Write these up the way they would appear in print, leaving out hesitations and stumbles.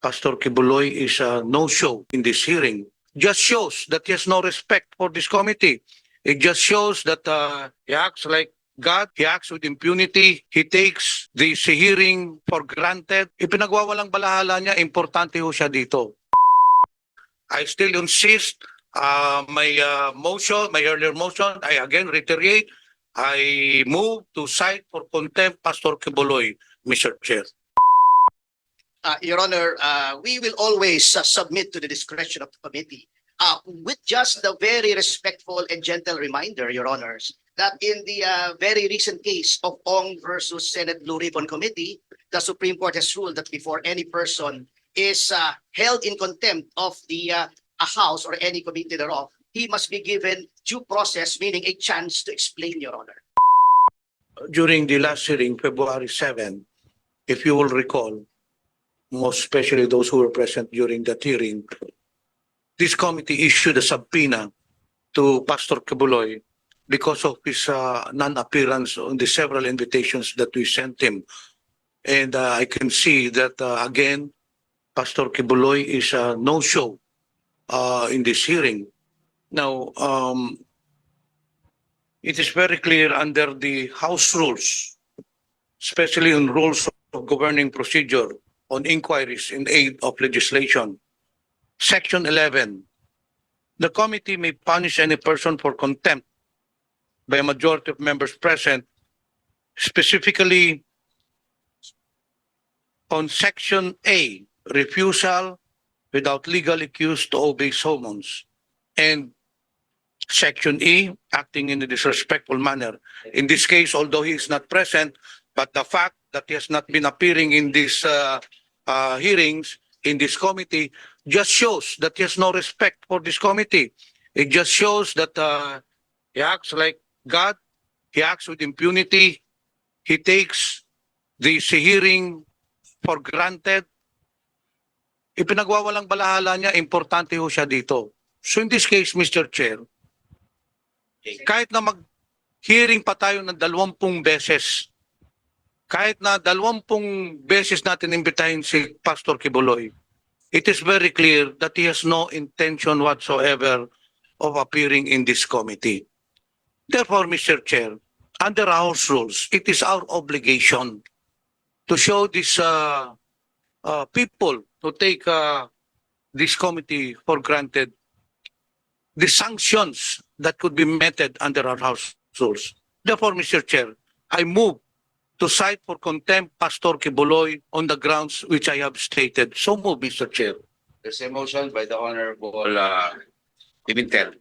Pastor Quiboloy is a no-show in this hearing just shows that he has no respect for this committee. It just shows that he acts like God, he acts with impunity, he takes this hearing for granted. Ipinagwawalang balahala niya, importante ho siya dito. I still insist, my motion, my earlier motion, I again reiterate, I move to cite for contempt Pastor Quiboloy, Mr. Chair. Your Honor, we will always submit to the discretion of the committee. With just the very respectful and gentle reminder, Your Honors, that in the very recent case of Ong versus Senate Blue Ribbon Committee, the Supreme Court has ruled that before any person is held in contempt of the a house or any committee thereof, he must be given due process, meaning a chance to explain, Your Honor. During the last hearing, February 7, if you will recall, most especially those who were present during that hearing, this committee issued a subpoena to Pastor Quiboloy because of his non-appearance on the several invitations that we sent him. And I can see that, again, Pastor Quiboloy is a no-show in this hearing. Now, it is very clear under the House rules, especially on rules of governing procedure on inquiries in aid of legislation. Section 11, the committee may punish any person for contempt by a majority of members present, specifically on Section A, refusal without legal excuse to obey summons, and Section E, acting in a disrespectful manner. In this case, although he is not present, but the fact that he has not been appearing in these hearings in this committee just shows that he has no respect for this committee. It just shows that he acts like God, he acts with impunity, he takes this hearing for granted. Ipinagwawalang balahala niya, importante ho siya dito. So in this case, Mr. Chair, kahit na mag-hearing pa tayo ng 20 beses, kahit na 20 beses natin imbitahin si Pastor Quiboloy, it is very clear that he has no intention whatsoever of appearing in this committee. Therefore, Mr. Chair, under House rules, it is our obligation to show these people who take this committee for granted the sanctions that could be meted under our House rules. Therefore, Mr. Chair, I move to cite for contempt Pastor Quiboloy on the grounds which I have stated. So move, Mr. Chair. There's a motion by the Honorable Pimentel.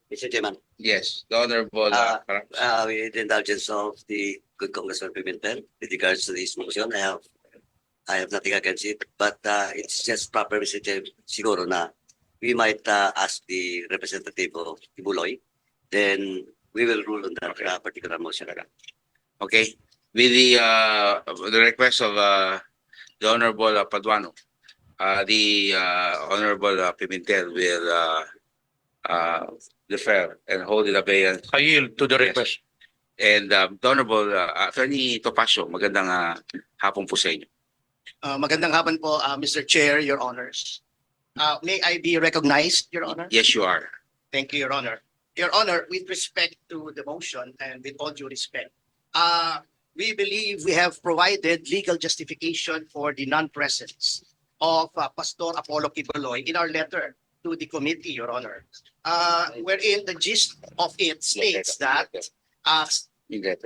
Mr. Chairman, Yes, the Honorable with the indulgence of the good Congressman Pimentel, with regards to this motion, I have nothing against it, but it's just proper, Mr. Chair, siguro na we might ask the representative of Quiboloy, then we will rule on that particular motion. Okay, with the request of the Honorable Paduano, the Honorable Pimentel will defer and hold in abeyance. I yield to the request. And the Honorable Atty.Topacio, magandang hapon po sa inyo. Magandang hapon po, Mr. Chair, Your Honors. May I be recognized, Your Honor? Yes, you are. Thank you, Your Honor. Your Honor, with respect to the motion and with all due respect, we believe we have provided legal justification for the non-presence of Pastor Apollo Quiboloy in our letter to the committee, Your Honor, wherein the gist of it states that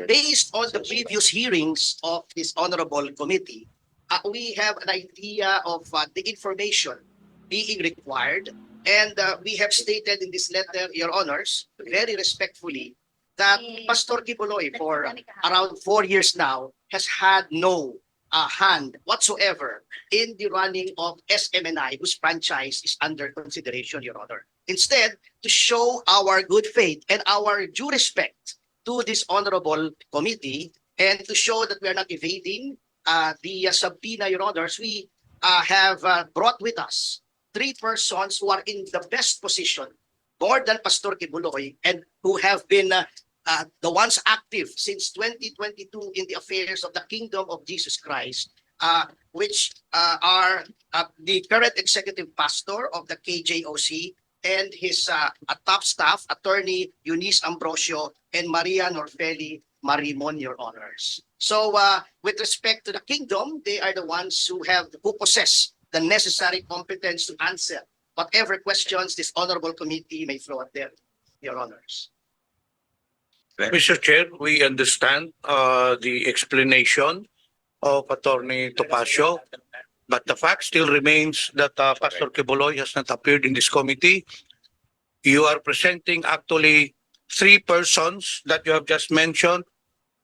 based on the previous hearings of this honorable committee, we have an idea of the information being required, and we have stated in this letter, Your Honors, very respectfully, that Pastor Quiboloy for around 4 years now has had no hand whatsoever in the running of SMNI, whose franchise is under consideration, Your Honor. Instead, to show our good faith and our due respect to this honorable committee, and to show that we are not evading the subpoena, Your Honors, we have brought with us 3 persons who are in the best position, more than Pastor Quiboloy, and who have been the ones active since 2022 in the affairs of the kingdom of Jesus Christ, which are the current executive pastor of the KJOC and his top staff, Attorney Eunice Ambrosio and Maria Norfeli Marimon, Your Honors. So with respect to the kingdom, they are the ones who possess the necessary competence to answer whatever questions this honorable committee may throw at them, Your Honors. Mr. Chair, we understand the explanation of Attorney Topacio, but the fact still remains that Pastor Quiboloy has not appeared in this committee. You are presenting actually three persons that you have just mentioned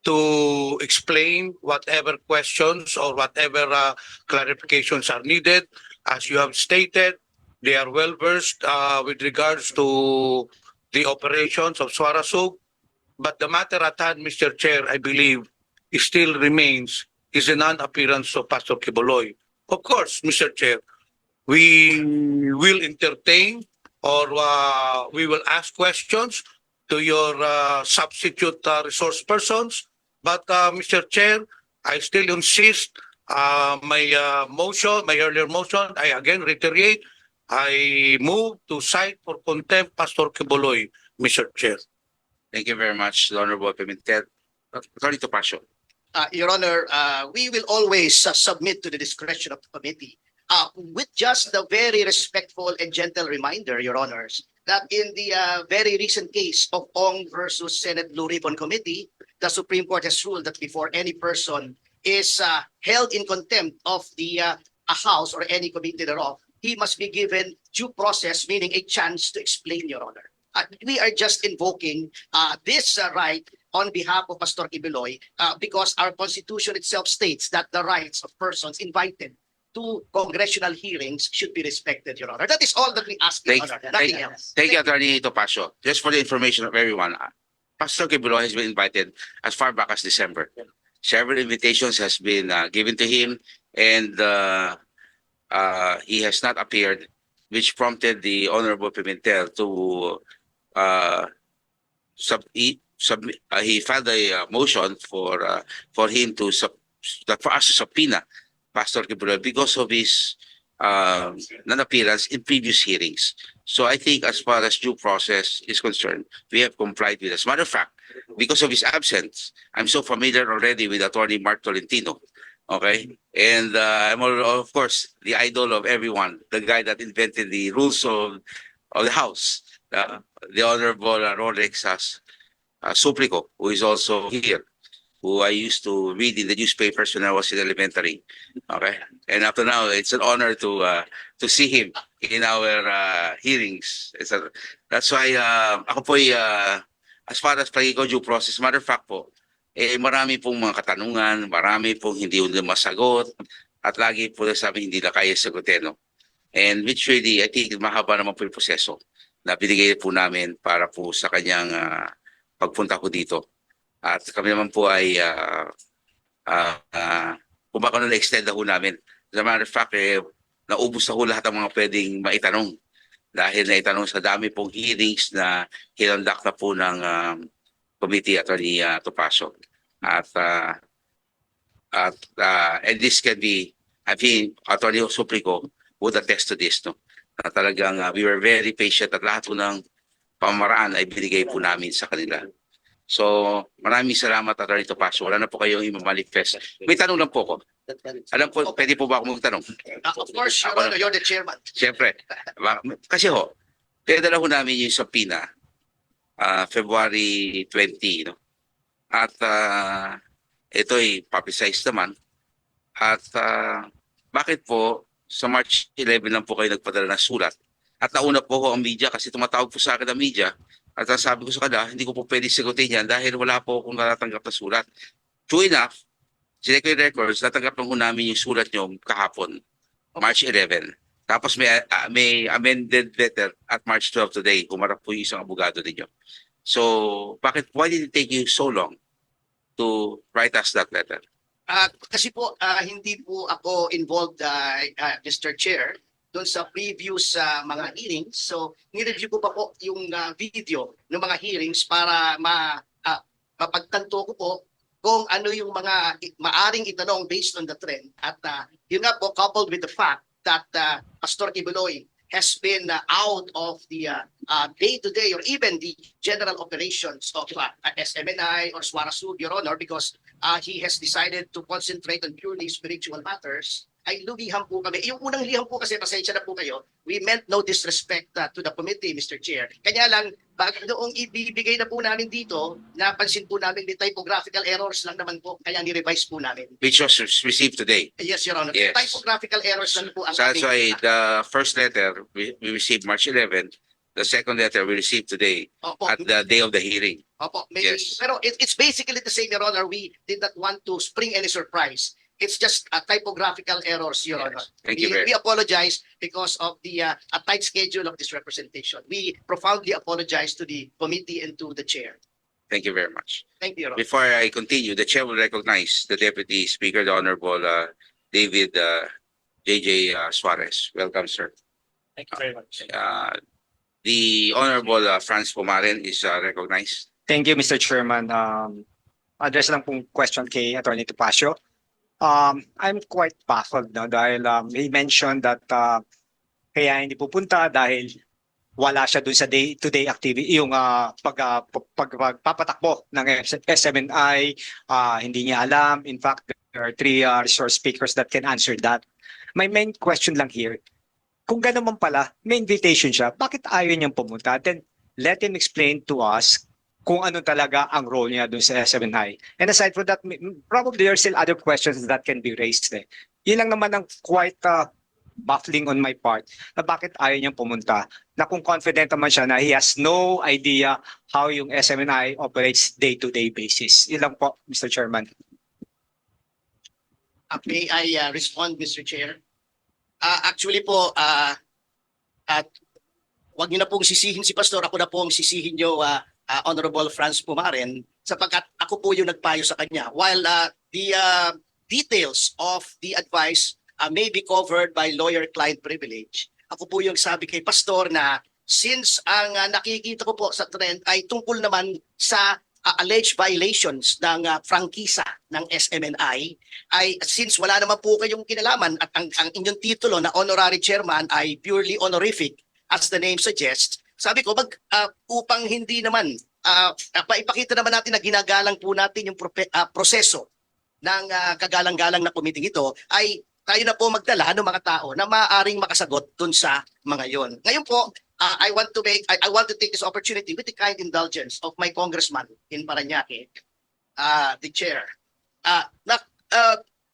to explain whatever questions or whatever clarifications are needed. As you have stated, they are well versed with regards to the operations of Swarasug. But the matter at hand, Mr. Chair, I believe, still remains is the non-appearance of Pastor Quiboloy. Of course, Mr. Chair, we will entertain or we will ask questions to your substitute resource persons. But Mr. Chair, I still insist my motion, my earlier motion, I again reiterate, I move to cite for contempt Pastor Quiboloy, Mr. Chair. Thank you very much, the Honorable Pimentel. Attorney Topacio. Your Honor, we will always submit to the discretion of the committee. With just the very respectful and gentle reminder, Your Honors, that in the very recent case of Ong versus Senate Blue Ribbon Committee, the Supreme Court has ruled that before any person is held in contempt of the a house or any committee thereof, he must be given due process, meaning a chance to explain, Your Honor. We are just invoking this right on behalf of Pastor Quiboloy because our Constitution itself states that the rights of persons invited to congressional hearings should be respected, Your Honor. That is all that we ask, Your Honor. Nothing else. Thank you, Attorney Topacio. Just for the information of everyone, Pastor Quiboloy has been invited as far back as December. Several invitations has been given to him, and he has not appeared, which prompted the Honorable Pimentel to he filed a motion for him to for us to subpoena Pastor Quiboloy because of his non-appearance in previous hearings. So I think as far as due process is concerned, we have complied with. As a matter of fact, because of his absence, I'm so familiar already with Attorney Mark Tolentino. Okay, and I'm of course the idol of everyone, the guy that invented the rules of the House, the Honorable Rolex Suplico, who is also here, who I used to read in the newspapers when I was in elementary. Okay, and up to now, it's an honor to see him in our hearings. That's why ako po as far as pagiging due process, matter of fact po, marami pong mga katanungan, marami pong hindi masagot, at lagi po sabi hindi na kaya sagutin. No? And which really, I think, mahaba naman po yung proseso na binigay po namin para po sa kanyang pagpunta ko dito. At kami naman po ay kung baka na-extend na ho namin. As a matter of fact, naubos na ho lahat ang mga pwedeng maitanong dahil naitanong sa dami pong hearings na hinandak na po ng Committee, Attorney Topacio. And this can be, I think, Attorney Suplico would attest to this, no? Na talagang we were very patient at lahat po ng pamaraan ay binigay po namin sa kanila. So, maraming salamat, Attorney Topacio. Wala na po kayong i-manifest. May tanong lang po ko. Alam po, pwede po ba ako magtanong? Of course, Your Honor, you're the chairman. Siyempre. Kasi ho, pinadala ho namin yung subpoena February 20, no? At ito'y publicized naman. At bakit po sa March 11 lang po kayo nagpadala ng sulat? At nauna po ho ang media kasi tumatawag po sa akin ang media. At sabi ko sa kanila, hindi ko po pwede sagutin yan dahil wala po akong natatanggap na sulat. True enough, sinek ko yung records, natanggap lang po namin yung sulat nyo kahapon, March 11. Tapos may amended letter at March 12 today, humarap po yung isang abogado ninyo. So, why did it take you so long to write us that letter? Kasi po, hindi po ako involved, Mr. Chair, doon sa previous mga hearings. So, nireview ko pa po yung video ng mga hearings para mapagtanto ko po kung ano yung mga maaring itanong based on the trend. At yun nga po, coupled with the fact that Pastor Quiboloy has been out of the day-to-day or even the general operations of SMNI or Suarasug, Your Honor, because he has decided to concentrate on purely spiritual matters, ay lumiham po kami. Yung unang liham po kasi, pasensya na po kayo, we meant no disrespect to the committee, Mr. Chair. Kanya lang, noong ibibigay na po namin dito, napansin po namin may typographical errors lang naman po, kaya ni-revise po namin. Which was received today. Yes, Your Honor. Yes. Typographical errors lang po ang So that's ating- why the first letter we received March 11th. The second letter we received today Opo. at the day of the hearing. Opo, maybe. Yes. Pero it's basically the same, Your Honor. We did not want to spring any surprise. It's just typographical errors, Your Honor. Thank you very We apologize because of the a tight schedule of this representation. We profoundly apologize to the committee and to the chair. Thank you very much. Thank you, Your Honor. Before I continue, the chair will recognize the Deputy Speaker, the Honorable David JJ Suarez. Welcome, sir. Thank you very much. The Honorable Franz Pumaren is recognized. Thank you, Mr. Chairman. Address lang pong question kay Atty.Topacio. I'm quite baffled na dahil he mentioned that kaya hindi pupunta dahil wala siya dun sa day-to-day activity, yung pagpapatakbo ng SMNI, hindi niya alam. In fact, there are three resource speakers that can answer that. My main question lang here, kung gano'n man pala, may invitation siya, bakit ayaw niyang pumunta? Then let him explain to us kung ano talaga ang role niya dun sa SMNI. And aside from that, probably there are still other questions that can be raised. Yun lang naman ang quite baffling on my part na bakit ayaw niyang pumunta. Na kung confident naman siya na he has no idea how yung SMNI operates day-to-day basis. Yun lang po, Mr. Chairman. May I respond, Mr. Chair? Actually po, at wag niyo na pong sisihin si Pastor, ako na pong sisihin niyo, Honorable Franz Pumaren, sapagkat ako po yung nagpayo sa kanya. While the details of the advice may be covered by lawyer-client privilege, ako po yung sabi kay Pastor na since ang nakikita ko po sa trend ay tungkol naman sa alleged violations ng prangkisa ng SMNI, ay since wala naman po kayong kinalaman at ang inyong titulo na honorary chairman ay purely honorific as the name suggests, sabi ko upang hindi naman paipakita naman natin na ginagalang po natin yung proseso ng kagalang-galang na committee ito, ay tayo na po magdala ng mga tao na maaaring makasagot dun sa mga yon. Ngayon po, I want to take this opportunity with the kind indulgence of my congressman in Parañaque, the chair.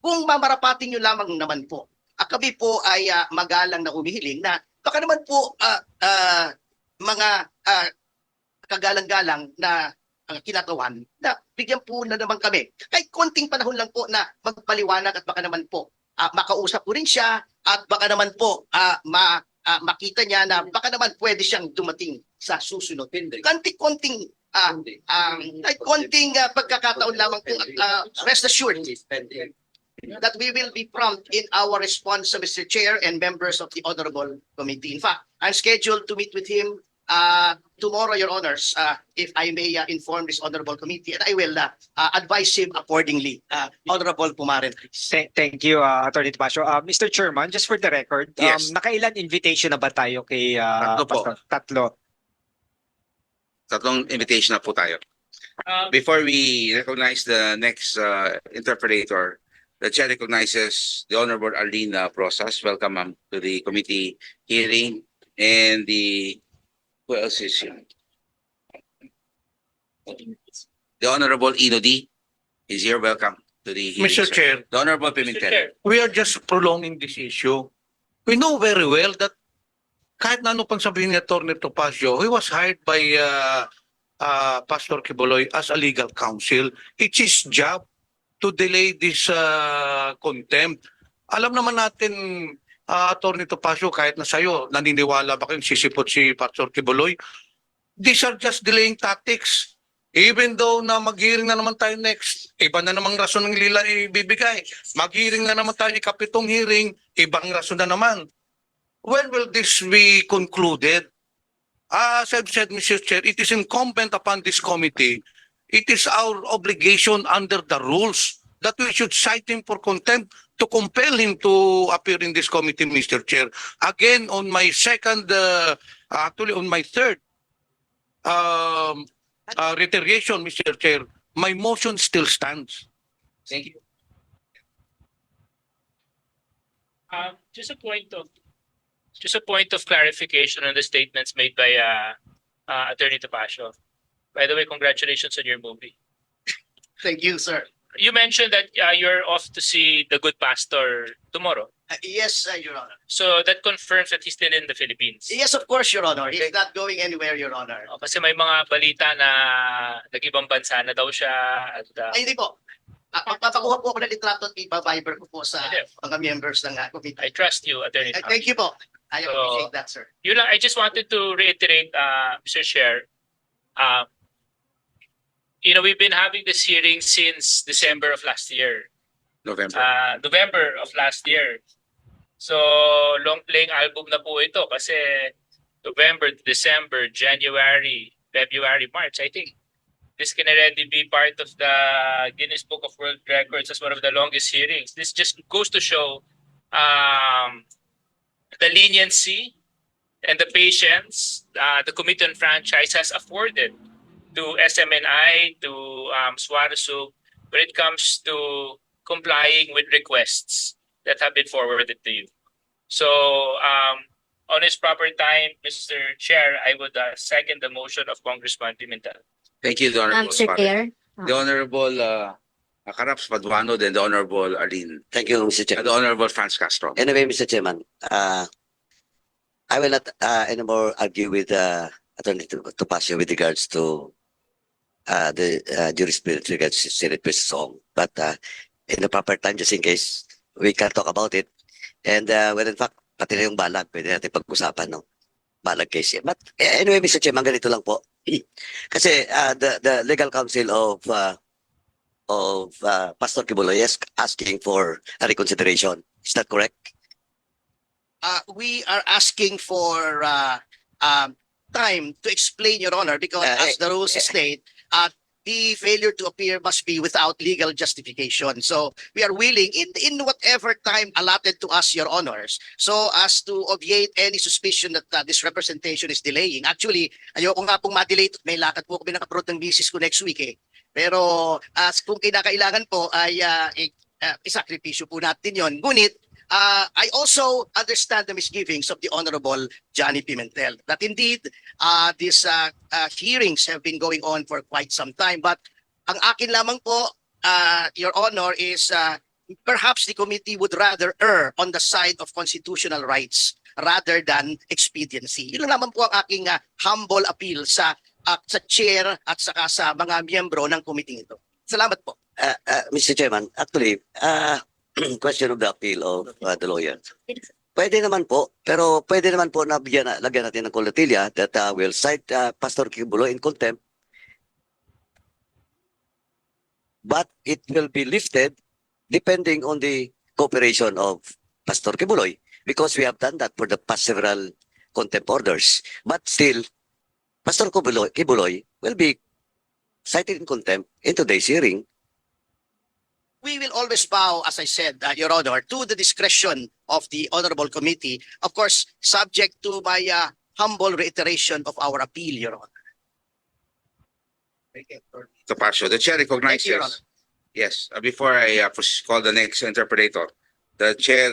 Kung mamarapating nyo lamang naman po, kami po ay magalang na umihiling na baka naman po mga kagalang-galang na kinakawan na bigyan po na naman kami. Kahit konting panahon lang po na magpaliwanag at baka naman po makausap ko rin siya at baka naman po makita niya na baka naman pwede siyang dumating sa susunod. Konting pagkakataon lamang po, rest assured that we will be prompt in our response, Mr. Chair and members of the Honorable Committee. In fact, I'm scheduled to meet with him tomorrow, Your Honors, if I may inform this Honorable Committee, and I will advise him accordingly, Honorable Pumaren. Thank you, Atty.Topacio. Mr. Chairman, just for the record, Yes. nakailan invitation na ba tayo kay Tatlo po. Pastor? Tatlo. Tatlong invitation na po tayo. Before we recognize the next interpreter, the chair recognizes the Honorable Arlene Brosas. Welcome, ma'am, to the committee hearing. And who else is here? The Honorable Ino D. is here. Welcome to the hearing, Mr. sir. Chair, The Honorable Pimentel. we are just prolonging this issue. We know very well that kahit na ano pang sabihin ni Atty.Topacio, he was hired by Pastor Quiboloy as a legal counsel. It's his job to delay this contempt. Alam naman natin, Atty.Topacio, kahit na sa'yo, naniniwala ba kayong sisipot si Pastor Quiboloy? These are just delaying tactics. Even though na mag-hearing na naman tayo next, iba na namang rason ng lila ibibigay. Mag-hearing na naman tayo, ikapitong hearing, ibang rason na naman. When will this be concluded? As I've said, Mr. Chair, it is incumbent upon this committee it is our obligation under the rules that we should cite him for contempt to compel him to appear in this committee, Mr. Chair. Again, on my actually on my third reiteration, Mr. Chair, my motion still stands. Thank you. Just a point of clarification on the statements made by Atty.Topacio. By the way, congratulations on your movie. Thank you, sir. You mentioned that you're off to see the good pastor tomorrow. Yes, Your Honor. So that confirms that he's still in the Philippines. Yes, of course, Your Honor. He's not going anywhere, Your Honor. Kasi may mga balita na nag-ibang bansa na daw siya at Ay, hindi po. Magpapakuha po ako ng litrato at ipa-viber ko po sa Hindi. mga members ng committee. I trust you, Attorney. Thank you po. I So, appreciate that, sir. Yun lang, I just wanted to reiterate, Mr. Chair, we've been having this hearing since December of last year. November. November of last year. So, long playing album na po ito kasi November, December, January, February, March, I think. This can already be part of the Guinness Book of World Records as one of the longest hearings. This just goes to show the leniency and the patience the Committee on Franchise has afforded to SMNI, to Suarezug, when it comes to complying with requests that have been forwarded to you. So, on his proper time, Mr. Chair, I would second the motion of Congressman Pimentel. Thank you, the Honorable Mr. Suarez. Chair. The Honorable Karaps Paduano, then the Honorable Arlene. Thank you, Mr. Chair. The Honorable Franz Castro. Anyway, Mr. Chairman, I will not anymore argue with Atty.Topacio with regards to the jurisprudence regards to Senate versus Ong. But in the proper time, just in case we can talk about it. And well, in fact, pati na yung balag, pwede natin pag-usapan, no? Balag case. But anyway, Mr. Chairman, ganito lang po. Kasi the legal counsel of Pastor Quiboloy is asking for a reconsideration. Is that correct? We are asking for time to explain, Your Honor, because as the rules state, the failure to appear must be without legal justification. So we are willing in whatever time allotted to us, Your Honors, so as to obviate any suspicion that this representation is delaying. Actually, ayoko nga pong ma-delay. May lakad po kami nakaproot ng misis ko next week eh. Pero kung kinakailangan po ay isakripisyo po natin yon. Ngunit I also understand the misgivings of the Honorable Johnny Pimentel that indeed these hearings have been going on for quite some time. But ang akin lamang po, Your Honor, is perhaps the committee would rather err on the side of constitutional rights rather than expediency. Yun naman po ang aking humble appeal sa chair at saka sa mga miyembro ng committee ito. Salamat po. Mr. Chairman, actually, question of the appeal of the lawyer. Pwede naman po, pero pwede naman po na lagyan natin ng kolatilya that will cite Pastor Quiboloy in contempt. But it will be lifted depending on the cooperation of Pastor Quiboloy because we have done that for the past several contempt orders. But still, Pastor Quiboloy will be cited in contempt in today's hearing. We will always bow, as I said, Your Honor, to the discretion of the Honorable Committee, of course, subject to my humble reiteration of our appeal, Your Honor. Topacio, the chair Thank you, Your Honor. recognizes. Yes, before I call the next interpreter, the chair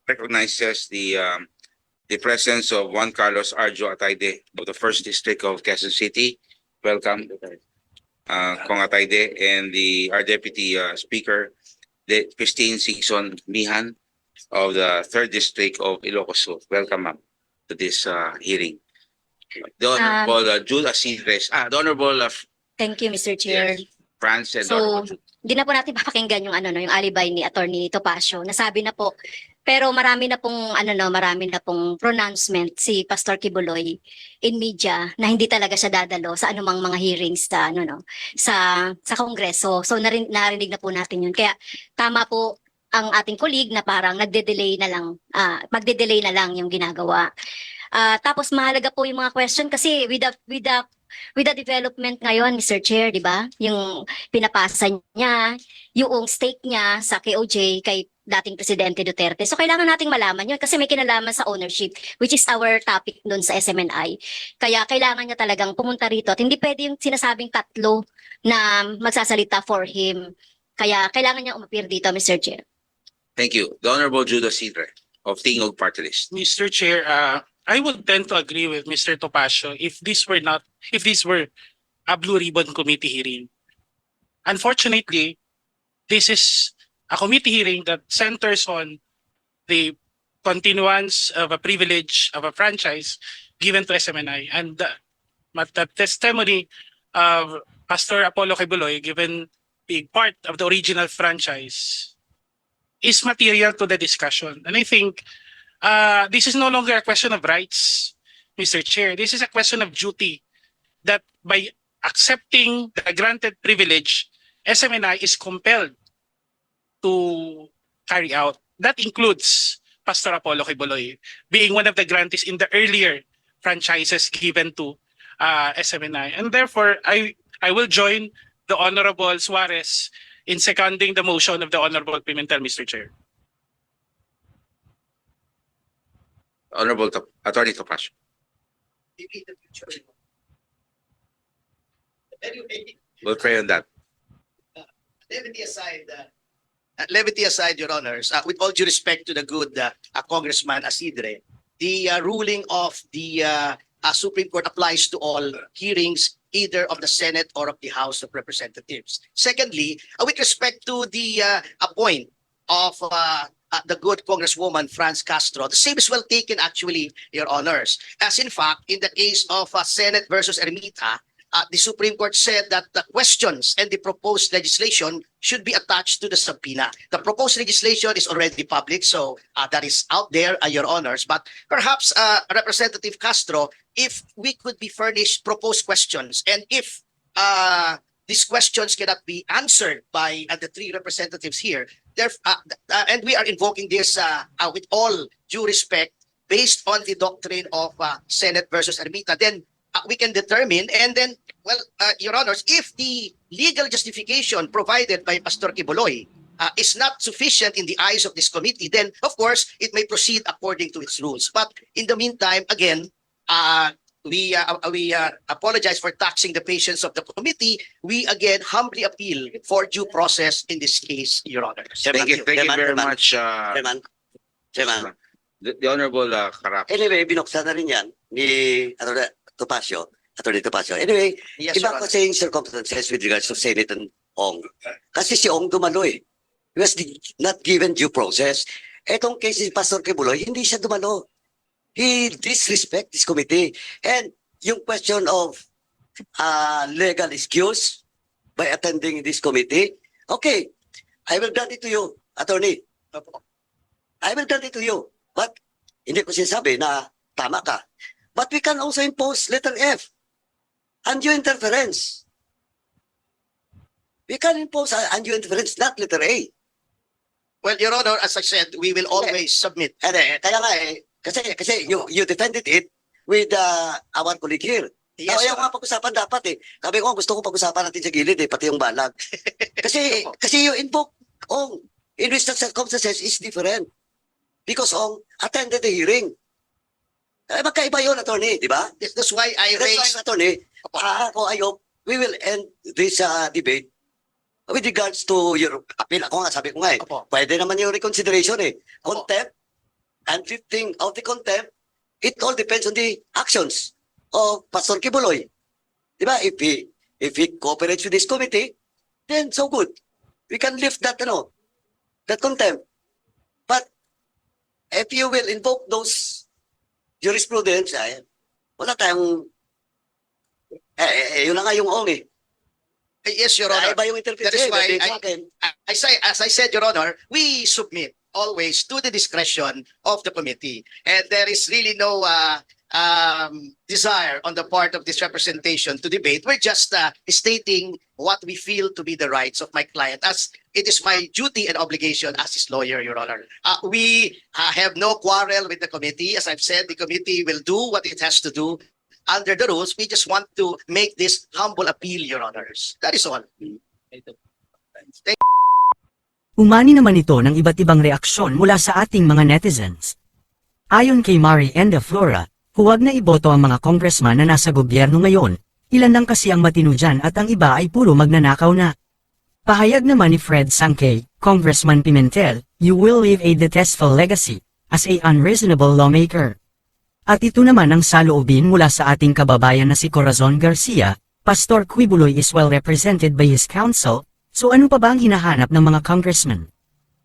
recognizes the presence of Juan Carlos Arjo Atayde of the First District of Quezon City. Welcome, Kong Atayde, and our Deputy Speaker, Christine Singson Mihan of the Third District of Ilocos Sur. Welcome, ma'am, to this hearing. The Honorable Jude Asidres, the Honorable Thank you, Mr. Chair. France and So, Honorable Jude. Hindi na po natin papakinggan yung yung alibay ni Atty.Topacio. Nasabi na po. Pero marami na pong pronouncement si Pastor Quiboloy in media na hindi talaga siya dadalo sa anumang mga hearings sa Kongreso. So narinig na po natin yun. Kaya tama po ang ating colleague na parang magde-delay na lang yung ginagawa. Tapos mahalaga po yung mga question kasi with the with the development ngayon, Mr. Chair, di ba? Yung pinapasa niya, yung stake niya sa KOJ kay dating Presidente Duterte. So kailangan nating malaman yun kasi may kinalaman sa ownership, which is our topic dun sa SMNI. Kaya kailangan niya talagang pumunta rito at hindi pwede yung sinasabing tatlo na magsasalita for him. Kaya kailangan niya umapir dito, Mr. Chair. Thank you. The Honorable Judo Sidre of Tingog Party List. Mr. Chair, I would tend to agree with Mr. Topacio if this were a Blue Ribbon Committee hearing. Unfortunately, this is a committee hearing that centers on the continuance of a privilege of a franchise given to SMNI and the testimony of Pastor Apollo Quiboloy, given being part of the original franchise, is material to the discussion. And I think this is no longer a question of rights, Mr. Chair. This is a question of duty, that by accepting the granted privilege, SMNI is compelled to carry out. That includes Pastor Apollo Quiboloy being one of the grantees in the earlier franchises given to SMNI. And therefore, I will join the Honorable Suarez in seconding the motion of the Honorable Pimentel, Mr. Chair. Honorable Attorney Topacio. We'll pray on that. Levity aside, Your Honors, with all due respect to the good Congressman Isidre, the ruling of the Supreme Court applies to all hearings, either of the Senate or of the House of Representatives. Secondly, with respect to the point of the good Congresswoman Franz Castro, the same is well taken actually, Your Honors. As in fact, in the case of Senate versus Ermita, the Supreme Court said that the questions and the proposed legislation should be attached to the subpoena. The proposed legislation is already public, so that is out there, Your Honors. But perhaps, Representative Castro, if we could be furnished proposed questions, and if these questions cannot be answered by the three representatives here, and we are invoking this with all due respect, based on the doctrine of Senate versus Ermita, then we can determine, and then, well, Your Honors, if the legal justification provided by Pastor Quiboloy is not sufficient in the eyes of this committee, then, of course, it may proceed according to its rules. But in the meantime, again, we apologize for taxing the patience of the committee. We again humbly appeal for due process in this case, Your Honors. Thank you very much. Chairman. The Honorable Caraco. Anyway, binuksan na rin yan ni Atty. Topacio. Anyway, Yes, Your iba Honor. kasi yung circumstances with regards to Senate and Ong. Kasi si Ong dumalo eh. He was not given due process. Etong case ni Pastor Quiboloy, hindi siya dumalo. He disrespect this committee. And yung question of legal excuse by attending this committee, okay, I will grant it to you, attorney. I will grant it to you. But hindi ko sinasabi na tama ka. But we can also impose letter F, undue interference. We can impose undue interference, not letter A. Well, Your Honor, as I said, we will always submit. And kaya nga kasi you defended it with our colleague here. Yes, Ayaw Your nga pag-usapan dapat eh. Sabi ko, gusto ko pag-usapan natin sa gilid eh, pati yung balag. kasi you invoke Ong, in which the circumstances is different. Because Ong attended the hearing. Magkaiba yun, attorney, di ba? That's why I That's raised. why, attorney, ako ayok, we will end this debate with regards to your appeal. Ako nga, sabi ko nga eh, Opo. pwede naman yung reconsideration eh. Contempt and lifting of the contempt, it all depends on the actions of Pastor Quiboloy. Di ba? If he cooperates with this committee, then so good. We can lift that, that contempt. But if you will invoke those jurisprudence, wala tayong, yun na nga yung Ong eh. Yes, Your Honor. Iba yung interpretation. That is why sa akin. as I said, Your Honor, we submit always to the discretion of the committee. And there is really no desire on the part of this representation to debate. We're just stating what we feel to be the rights of my client, as it is my duty and obligation as his lawyer, Your Honor. We have no quarrel with the committee. As I've said, the committee will do what it has to do. under the rules, we just want to make this humble appeal, Your Honors. That is all. Umani naman ito ng iba't ibang reaksyon mula sa ating mga netizens. Ayon kay Mari Enda Flora, huwag na iboto ang mga congressman na nasa gobyerno ngayon, ilan lang kasi ang matino dyan at ang iba ay puro magnanakaw na. Pahayag naman ni Fred Sankey, Congressman Pimentel, you will leave a detestful legacy, as a unreasonable lawmaker. At ito naman ang saloobin mula sa ating kababayan na si Corazon Garcia, Pastor Quiboloy is well represented by his counsel, so ano pa ba ang hinahanap ng mga congressman?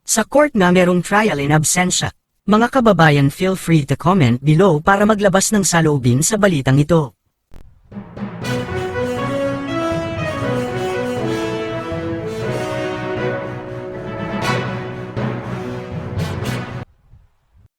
Sa court nga merong trial in absentia. Mga kababayan, feel free to comment below para maglabas ng saloobin sa balitang ito.